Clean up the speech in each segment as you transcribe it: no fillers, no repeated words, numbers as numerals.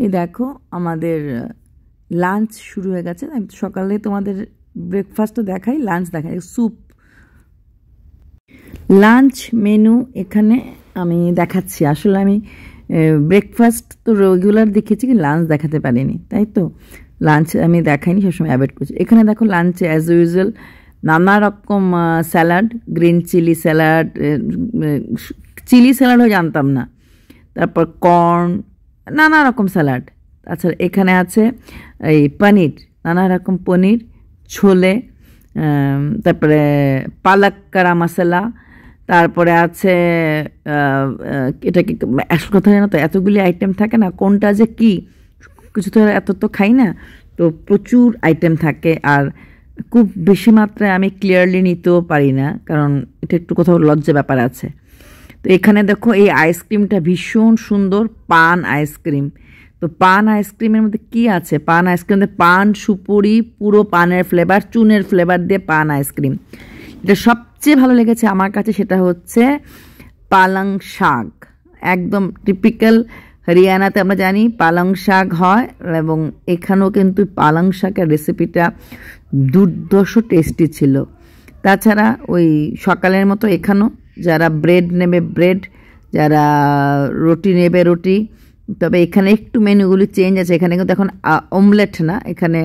এই দেখো আমাদের লাঞ্চ শুরু হয়ে গেছে। আমি সকালে তোমাদের ব্রেকফাস্টও দেখাই, লাঞ্চ দেখাই। স্যুপ লাঞ্চ মেনু এখানে আমি দেখাচ্ছি। আসলে আমি ব্রেকফাস্ট তো রেগুলার দেখেছি, কি লাঞ্চ দেখাতে পারিনি, তাই তো লাঞ্চ আমি দেখাইনি, সবসময় অ্যাভয়েড করছি। এখানে দেখো লাঞ্চে অ্যাজ ইউজুয়াল নানা রকম salad, green chili salad, chili স্যালাডও জানতাম না, তারপর কর্ন, নানা রকম স্যালাড। আচ্ছা, এখানে আছে এই পনির, নানা রকম পনির, ছোলে, তারপরে পালক কারা মশলা, তারপরে আছে এটা কি আসল কথা জানো তো, এতগুলি আইটেম থাকে না, কোনটা যে কি কিছু তো এত তো খাই না, তো প্রচুর আইটেম থাকে। আর খুব বেশি মাত্রায় আমি ক্লিয়ারলি নিতেও পারি না, কারণ এটা একটু কোথাও লজ্জা ব্যাপার আছে। তো এখানে দেখো এই আইসক্রিমটা ভীষণ সুন্দর, পান আইসক্রিম। তো পান আইসক্রিমের মধ্যে কি আছে, পান আইসক্রিমে পান সুপুরি, পুরো পানের ফ্লেভার, চুনের ফ্লেভার দিয়ে পান আইসক্রিম। এটা সবচেয়ে ভালো লেগেছে আমার কাছে, সেটা হচ্ছে পালং শাক। একদম টিপিক্যাল হরিয়ানাতে আমরা জানি পালং শাক হয়, এবং এখানেও কিন্তু পালং শাকের রেসিপিটা দুর্ধর্ষ টেস্টি ছিল। তাছাড়া ওই সকালের মতো এখানেও যারা ব্রেড নেবে ব্রেড, যারা রুটি নেবে রুটি। তবে এখানে একটু মেনুগুলি চেঞ্জ আছে, এখানে কিন্তু এখন অমলেট না, এখানে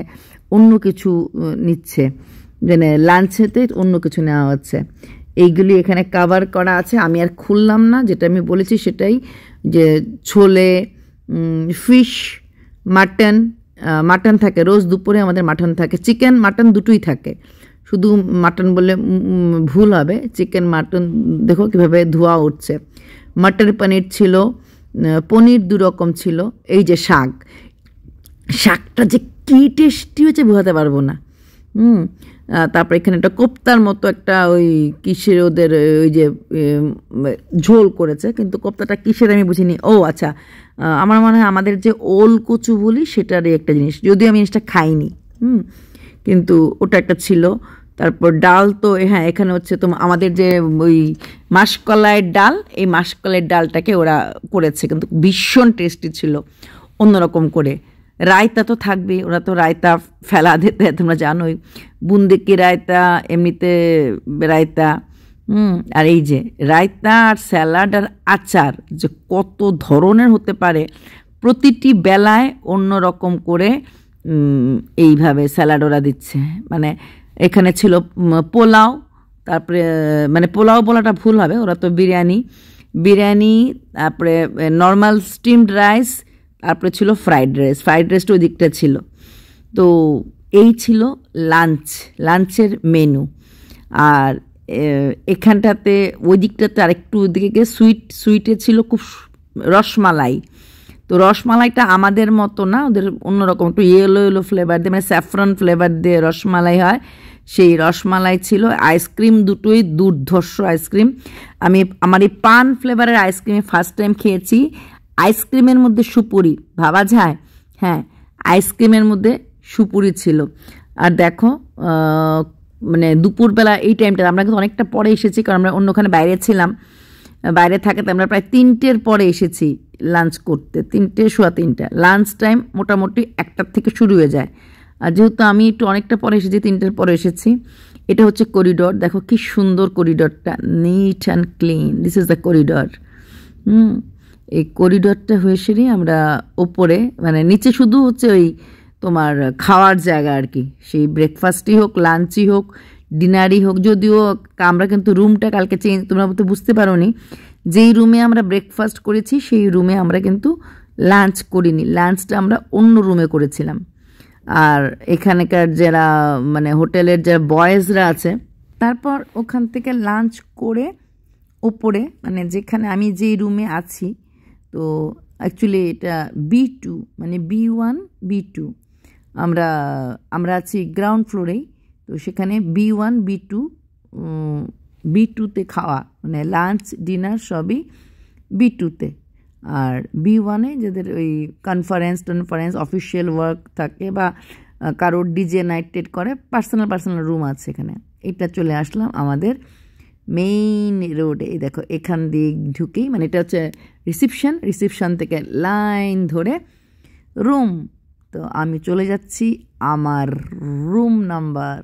অন্য কিছু নিচ্ছে, মানে লাঞ্চেতে অন্য কিছু নেওয়া হচ্ছে। এইগুলি এখানে কাভার করা আছে, আমি আর খুললাম না, যেটা আমি বলেছি সেটাই, যে ছোলে, ফিশ, মাটন, মাটন থাকে রোজ দুপুরে আমাদের, মাটন থাকে, চিকেন মাটন দুটোই থাকে, শুধু মাটন বললে ভুল হবে, চিকেন মাটন দেখো কীভাবে ধোয়া উঠছে। মটর পনির ছিল, পনির দুরকম ছিল। এই যে শাক, শাকটা যে কী টেস্টি হয়েছে বোঝাতে পারবো না। তারপর এখানে একটা কোপ্তার মতো একটা ওই কিসের ওদের ওই যে ঝোল করেছে, কিন্তু কোপ্তাটা কিসের আমি বুঝিনি। ও আচ্ছা, আমার মনে হয় আমাদের যে ওল কচু বলি সেটারই একটা জিনিস, যদিও আমি জিনিসটা খাইনি, কিন্তু ওটা একটা ছিল। তারপর ডাল তো হ্যাঁ, এখানে হচ্ছে তো আমাদের যে ওই মাসকলাইয়ের ডাল, এই মাসকলাইয়ের ডালটাকে ওরা করেছে, কিন্তু ভীষণ টেস্টি ছিল অন্যরকম করে। রায়তা তো থাকবেই, ওরা তো রায়তা ফেলা দিতে, তোমরা জানোই, বুন্দেকি রায়তা, এমনিতে রায়তা, আর এই যে রায়তা আর স্যালাড আর আচার যে কত ধরনের হতে পারে, প্রতিটি বেলায় অন্য রকম করে এইভাবে স্যালাড ওরা দিচ্ছে। মানে এখানে ছিল পোলাও, তারপরে মানে পোলাও বলাটা ভুল হবে, ওরা তো বিরিয়ানি, তারপরে নর্মাল স্টিমড রাইস, তারপরে ছিল ফ্রাইড রাইসটা ওই দিকটা ছিল। তো এই ছিল লাঞ্চের মেনু। আর এখানটাতে ওই দিকটাতে আরেকটু ওইদিকে গিয়ে সুইটে ছিল খুব রসমালাই। তো রসমালাইটা আমাদের মতো না, ওদের অন্যরকম একটু ইয়েলো ফ্লেভার দিয়ে, মানে স্যাফরন ফ্লেভার দিয়ে রসমালাই হয়, সেই রসমালাই ছিল। আইসক্রিম দুটোই দুর্ধর্ষ আইসক্রিম। আমার এই পান ফ্লেভারের আইসক্রিমে ফার্স্ট টাইম খেয়েছি। আইসক্রিমের মধ্যে সুপুরি, ভাবা যায়? হ্যাঁ, আইসক্রিমের মধ্যে সুপুরি ছিল। আর দেখো মানে দুপুরবেলা এই টাইমটা আমরা কিন্তু অনেকটা পরে এসেছি, কারণ আমরা অন্যখানে বাইরে ছিলাম, বাইরে থাকাতে আমরা প্রায় 3টের পরে এসেছি লাঞ্চ করতে, 3টে সোয়া 3টা। লাঞ্চ টাইম মোটামুটি 1টার থেকে শুরু হয়ে যায়, আর যেহেতু আমি একটু অনেকটা পরে এসেছি, 3টের পরে এসেছি। এটা হচ্ছে করিডোর, দেখো কি সুন্দর করিডোরটা, neat and clean, this is the corridor. এই করিডোরটা হয়ে সেরে আমরা ওপরে, মানে নিচে শুধু হচ্ছে ওই তোমার খাওয়ার জায়গা আর কি, সেই ব্রেকফাস্টই হোক, লাঞ্চই হোক, ডিনারই হোক। যদিও আমরা কিন্তু রুমটা কালকে চেঞ্জ, তোমরা তো বুঝতে পারো নি, যেই রুমে আমরা ব্রেকফাস্ট করেছি সেই রুমে আমরা কিন্তু লাঞ্চ করিনি, লাঞ্চটা আমরা অন্য রুমে করেছিলাম। আর এখানকার যারা মানে হোটেলের যারা বয়েজরা আছে, তারপর ওখান থেকে লাঞ্চ করে ওপরে, মানে যেখানে আমি যেই রুমে আছি, তো অ্যাকচুয়ালি এটা B2, মানে B1 B2, আমরা আছি গ্রাউন্ড ফ্লোরেই। তো সেখানে B1 B2তে খাওয়া, মানে লাঞ্চ ডিনার সবই B2তে। আর B1-এ যাদের ওই কনফারেন্স অফিসিয়াল ওয়ার্ক থাকে, বা কারোর ডিজে নাইট করে, পার্সোনাল রুম আছে এখানে। এটা চলে আসলাম আমাদের মেইন রোডে। এই দেখো এখান দিয়ে ঢুকেই, মানে এটা হচ্ছে রিসেপশন থেকে লাইন ধরে রুম। তো আমি চলে যাচ্ছি আমার রুম নাম্বার